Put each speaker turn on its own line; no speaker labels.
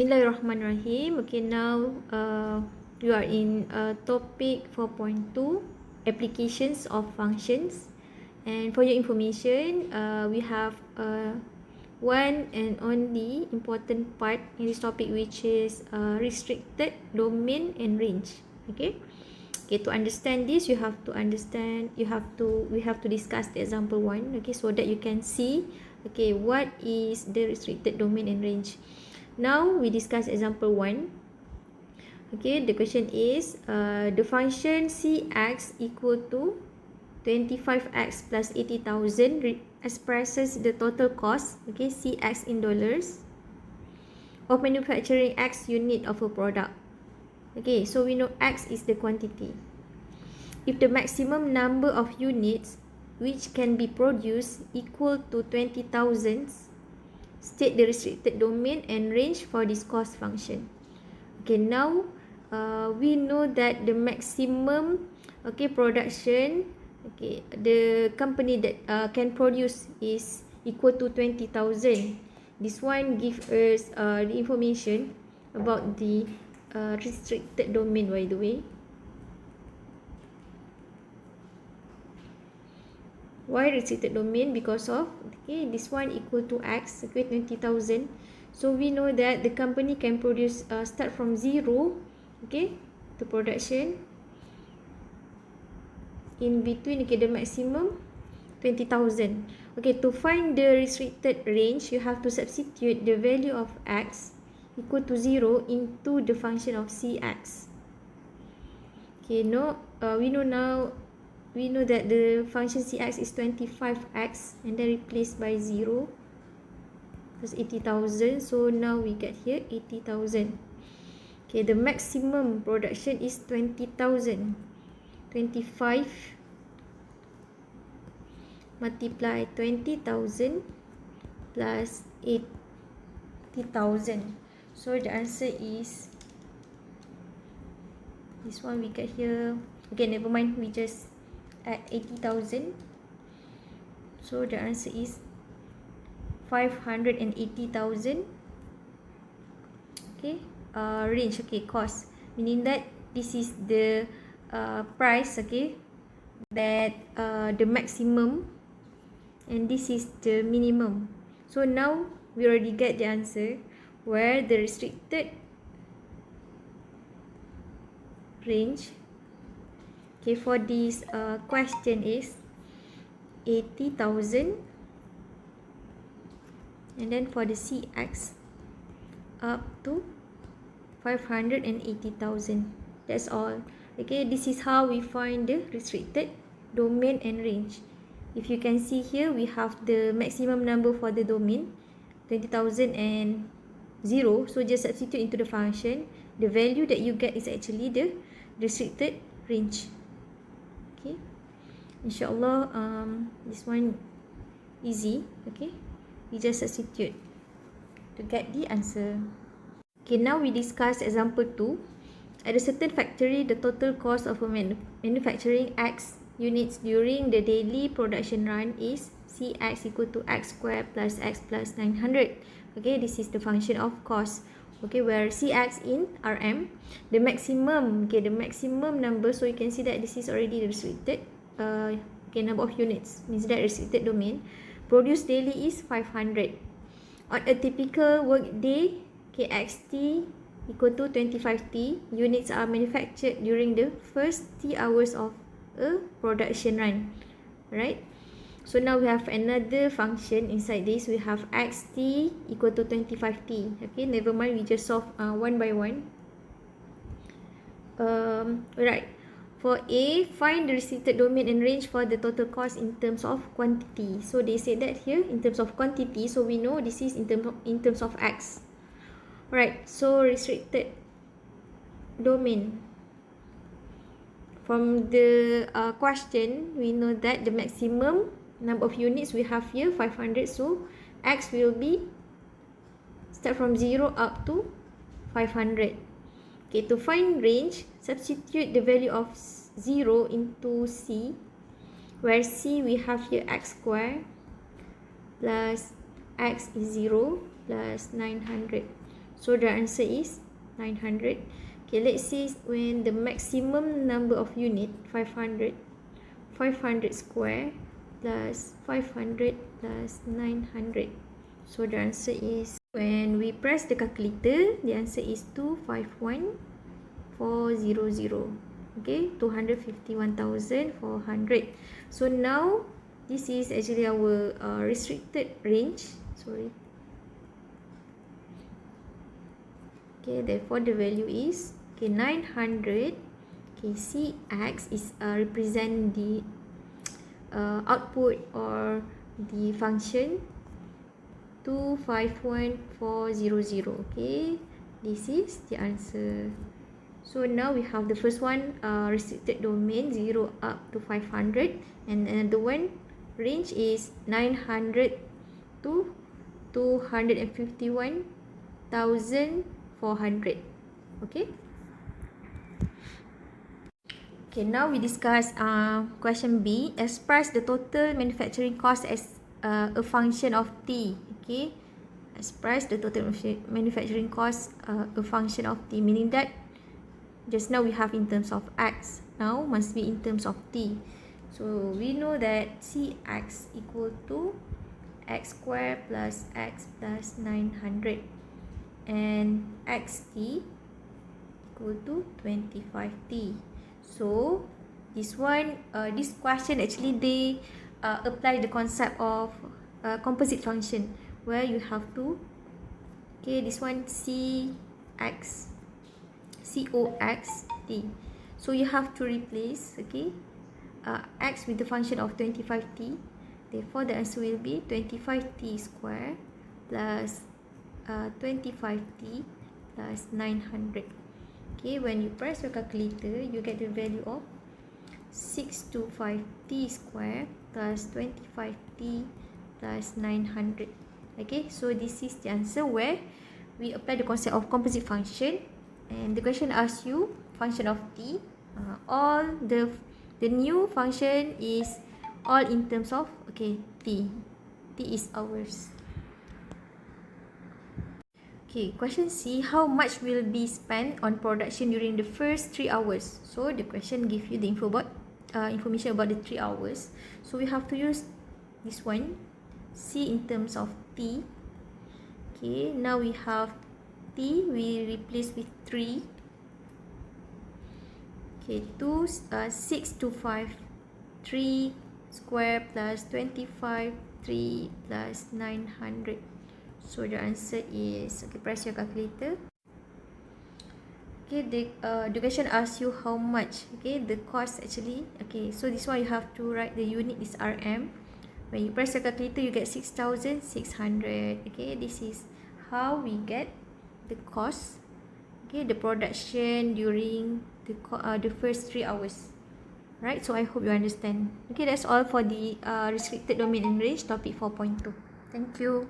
Bismillahirrahmanirrahim. Okay, now you are in topic 4.2, applications of functions. And for your information, we have one and only important part in this topic, which is restricted domain and range. Okay, to understand this, we have to discuss the example 1, okay, so that you can see, okay, what is the restricted domain and range. Now we discuss example 1. Okay, the question is the function cx equal to 25x plus 80,000 expresses the total cost, okay, cx in dollars, of manufacturing x unit of a product. Okay, so we know x is the quantity. If the maximum number of units which can be produced equal to 20,000, state the restricted domain and range for this cost function. Okay, now we know that the maximum, okay, production, okay, the company that can produce is equal to 20,000. This one gives us the information about the restricted domain, by the way. Why restricted domain? Because of, okay, this one equal to x, okay, 20,000. So we know that the company can produce start from 0, okay, to production in between, okay, the maximum 20,000. Okay, to find the restricted range, you have to substitute the value of x equal to 0 into the function of cx. Okay, we know that the function cx is 25x, and then replaced by 0 plus 80,000. So now we get here 80,000. Okay, the maximum production is 20,000. 25 multiply 20,000 plus 80,000. So the answer is this one we get here. Okay, never mind, we just add 80,000. So the answer is 580,000. Okay, range, okay, cost, meaning that this is the price, okay, that the maximum, and this is the minimum. So now we already get the answer, where the restricted range, okay, for this question is 80,000, and then for the cx up to 580,000. That's all. Okay, this is how we find the restricted domain and range. If you can see here, we have the maximum number for the domain 20,000 and 0, so just substitute into the function. The value that you get is actually the restricted range. Okay, inshallah, this one easy. Okay, we just substitute to get the answer. Okay, now we discuss example 2. At a certain factory, the total cost of manufacturing X units during the daily production run is Cx equal to x squared plus x plus 900. Okay, this is the function of cost. Okay, where Cx in Rm, the maximum, okay, the maximum number, so you can see that this is already restricted, okay, number of units, means that restricted domain, produced daily is 500. On a typical work day, okay, xt equal to 25t units are manufactured during the first t hours of a production run, right? So now we have another function inside this. We have xt equal to 25t. Okay, never mind, we just solve one by one. Right, for A, find the restricted domain and range for the total cost in terms of quantity. So they said that here in terms of quantity, so we know this is in terms of x. Right, so restricted domain, from the question, we know that the maximum number of units we have here 500, so x will be start from 0 up to 500. Okay, to find range, substitute the value of 0 into c, where c we have here x squared plus x is 0 plus 900. So the answer is 900. Okay, let's say when the maximum number of unit 500 square plus 500 plus 900. So the answer is, when we press the calculator, the answer is 251,400. Okay, 251,400. So now this is actually our restricted range. Sorry. Okay, therefore the value is 900. Okay, Cx is represent the output or the function 251,400. Okay, this is the answer. So now we have the first one, restricted domain 0 up to 500, and another one range is 900 to 251,400. Okay. Okay, now we discuss question B. Express the total manufacturing cost as a function of T. Okay, express the total manufacturing cost a function of T, meaning that just now we have in terms of X, now must be in terms of T. So we know that Cx equal to X squared plus X plus 900, and Xt equal to 25T. So this one, this question actually they apply the concept of composite function, where you have to, okay, this one Cx Coxt. So you have to replace, okay, x with the function of 25t. Therefore the answer will be 25t square plus 25t plus 900. Okay, when you press your calculator, you get the value of 625t square plus 25t plus 900. Okay, so this is the answer where we apply the concept of composite function, and the question asks you function of t. All the new function is all in terms of, okay, t is ours. Okay, question C, how much will be spent on production during the first 3 hours? So the question gives you the information about the 3 hours. So we have to use this one, C in terms of T. Okay, now we have T, we replace with 3. Okay, 6 to 5, 3 square plus 25, 3 plus 900. So the answer is, okay, press your calculator. Okay, the question asks you how much, okay, the cost actually. Okay, so this one you have to write the unit is RM. When you press the calculator, you get 6,600. Okay, this is how we get the cost, okay, the production during the first 3 hours. Right, so I hope you understand. Okay, that's all for the restricted domain and range topic 4.2. Thank you.